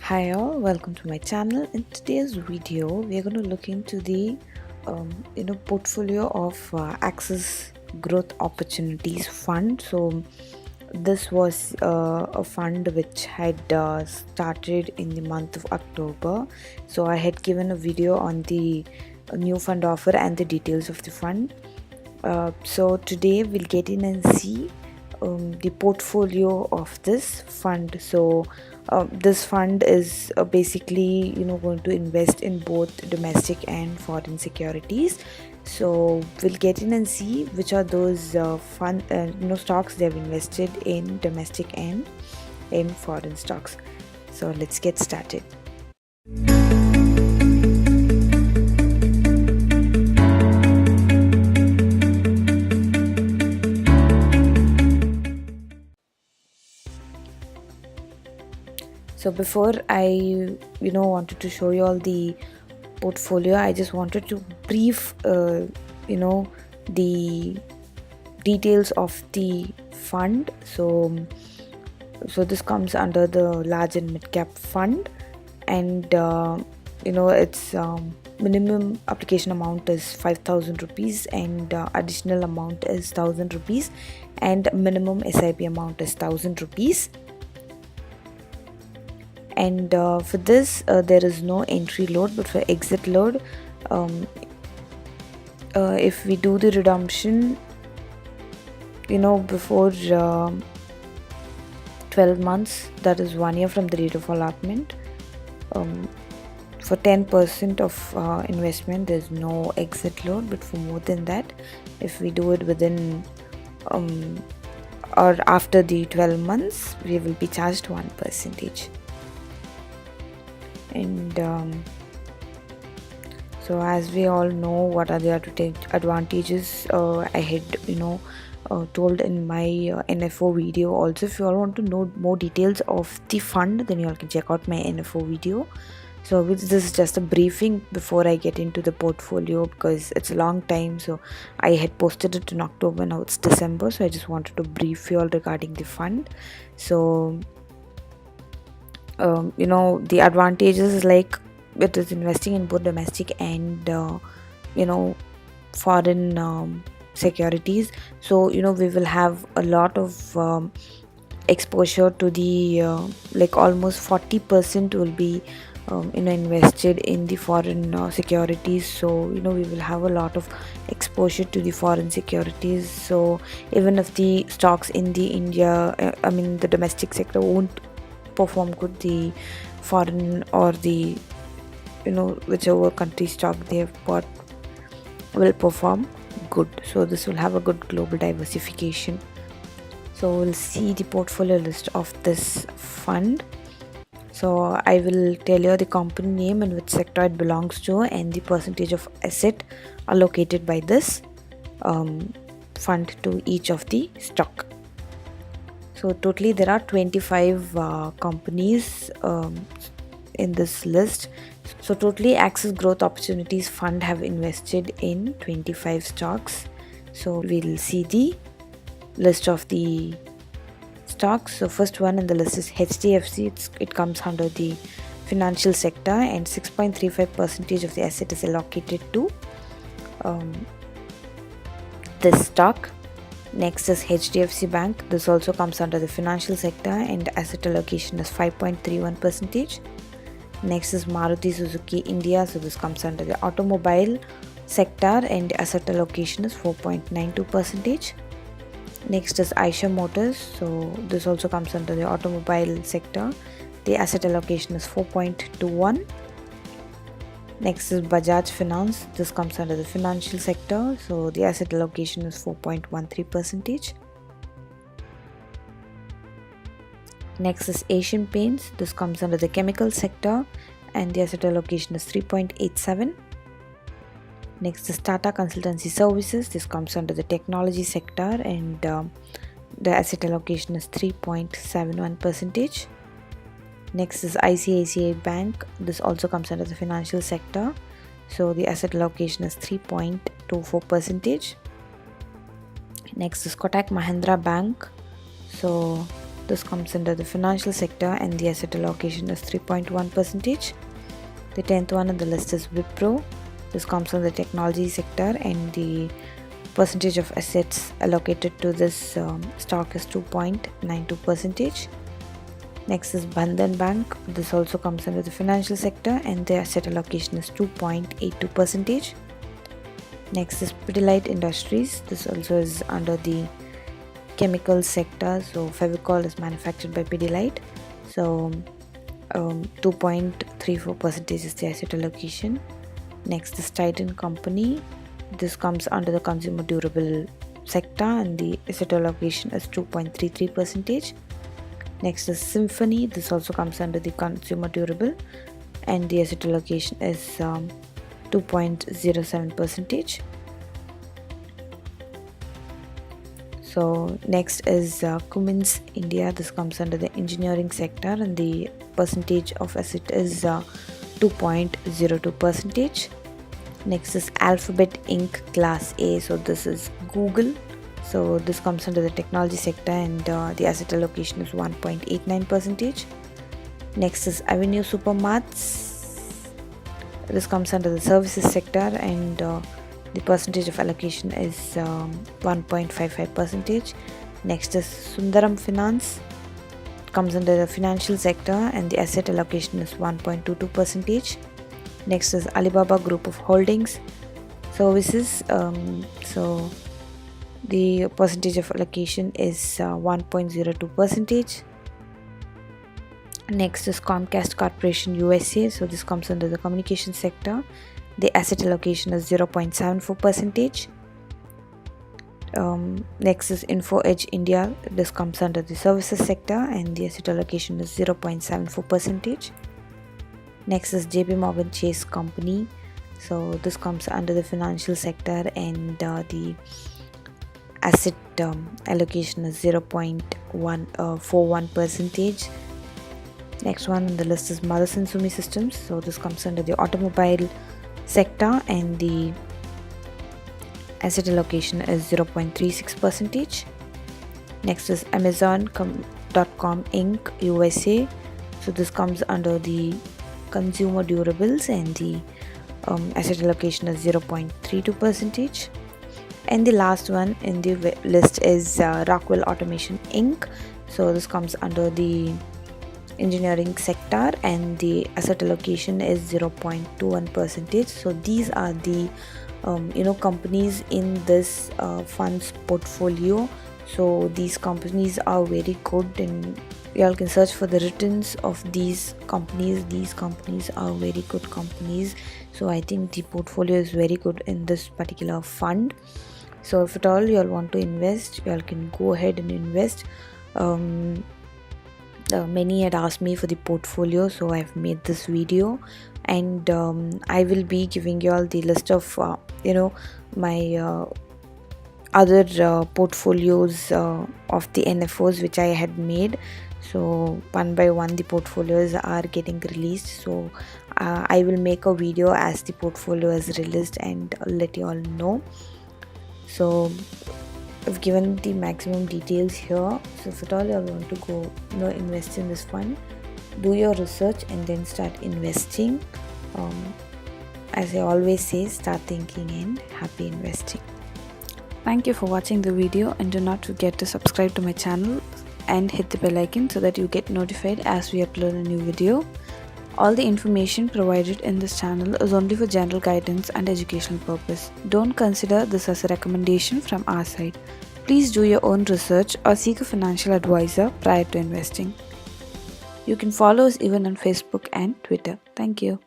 Hi all, welcome to my channel. In today's video, we are going to look into the portfolio of Access Growth Opportunities Fund. So this was a fund which had started in the month of October. So I had given a video on the new fund offer and the details of the fund. So today we'll get in and see the portfolio of this fund. So this fund is basically going to invest in both domestic and foreign securities. So we'll get in and see which are those fund stocks they have invested in domestic and in foreign stocks. So let's get started. So before I wanted to show you all the portfolio, I just wanted to brief the details of the fund. So this comes under the large and mid cap fund, and its minimum application amount is 5,000 rupees and additional amount is 1,000 rupees and minimum SIP amount is 1,000 rupees. And for this there is no entry load, but for exit load, if we do the redemption before 12 months, that is 1 year from the date of allotment, for 10% of investment there's no exit load, but for more than that, if we do it within or after the 12 months, we will be charged 1%. And so as we all know, what are the advantages I had told in my NFO video. Also, if you all want to know more details of the fund, then you all can check out my NFO video. So this is just a briefing before I get into the portfolio, because it's a long time. So I had posted it in October, now it's December, so I just wanted to brief you all regarding the fund. So the advantages is like it is investing in both domestic and foreign securities. So we will have a lot of exposure to the like almost 40% will be invested in the foreign securities. So we will have a lot of exposure to the foreign securities. So even if the stocks in the the domestic sector won't perform good, the foreign or the whichever country stock they have bought will perform good. So this will have a good global diversification. So we'll see the portfolio list of this fund. So I will tell you the company name and which sector it belongs to and the percentage of asset allocated by this fund to each of the stock. So totally there are 25 companies in this list. So totally Access Growth Opportunities Fund have invested in 25 stocks. So we'll see the list of the stocks. So first one in the list is HDFC. It comes under the financial sector, and 6.35% of the asset is allocated to this stock. Next is HDFC Bank. This also comes under the financial sector and asset allocation is 5.31%. Next is Maruti Suzuki India. So this comes under the automobile sector and asset allocation is 4.92%. Next is Eicher Motors. So this also comes under the automobile sector. The asset allocation is 4.21%. Next is Bajaj Finance. This comes under the financial sector, so the asset allocation is 4.13%. Next is Asian Paints. This comes under the chemical sector and the asset allocation is 3.87%. Next is Tata Consultancy Services. This comes under the technology sector and the asset allocation is 3.71%. Next is ICICI Bank. This also comes under the financial sector. So the asset allocation is 3.24%. Next is Kotak Mahindra Bank. So This comes under the financial sector and the asset allocation is 3.1%. The 10th one on the list is Wipro. This comes from the technology sector and the percentage of assets allocated to this stock is 2.92%. Next is Bandhan Bank. This also comes under the financial sector and the asset allocation is 2.82%. Next is Pidilite Industries. This also is under the chemical sector. So Fevicol is manufactured by Pidilite. So 2.34% is the asset allocation. Next is Titan Company. This comes under the consumer durable sector and the asset allocation is 2.33%. Next is Symphony. This also comes under the consumer durable and the asset allocation is 2.07%. So next is Cummins India. This comes under the engineering sector and the percentage of asset is 2.02%. Next is Alphabet Inc. Class A. So this is Google. So this comes under the technology sector and the asset allocation is 1.89%. Next is Avenue Supermarts. This comes under the services sector and the percentage of allocation is 1.55%. Next is Sundaram Finance. It comes under the financial sector and the asset allocation is 1.22%. Next is Alibaba Group of Holdings Services. So the percentage of allocation is 1.02%. Next is Comcast Corporation USA. So this comes under the communication sector. The asset allocation is 0.74%. Next is Info Edge India. This comes under the services sector and the asset allocation is 0.74%. Next is JP Morgan Chase Company. So this comes under the financial sector and the asset allocation is 0.41%. Next one on the list is Motherson Sumi Systems. So this comes under the automobile sector and the asset allocation is 0.36%. Next is Amazon.com Inc. USA. So this comes under the consumer durables and the asset allocation is 0.32%. And the last one in the list is Rockwell Automation Inc. So this comes under the engineering sector and the asset allocation is 0.21%. So these are the companies in this funds portfolio. So these companies are very good and you all can search for the returns of these companies. These companies are very good companies. So I think the portfolio is very good in this particular fund. So if at all you all want to invest, you all can go ahead and invest. Many had asked me for the portfolio, so I've made this video and I will be giving you all the list of my other portfolios of the NFOs which I had made. So one by one the portfolios are getting released. So I will make a video as the portfolio is released and let you all know. So I've given the maximum details here. So if at all you want to go invest in this fund, do your research and then start investing. As I always say, start thinking and happy investing. Thank you for watching the video and do not forget to subscribe to my channel and hit the bell icon so that you get notified as we upload a new video. All the information provided in this channel is only for general guidance and educational purpose. Don't consider this as a recommendation from our side. Please do your own research or seek a financial advisor prior to investing. You can follow us even on Facebook and Twitter. Thank you.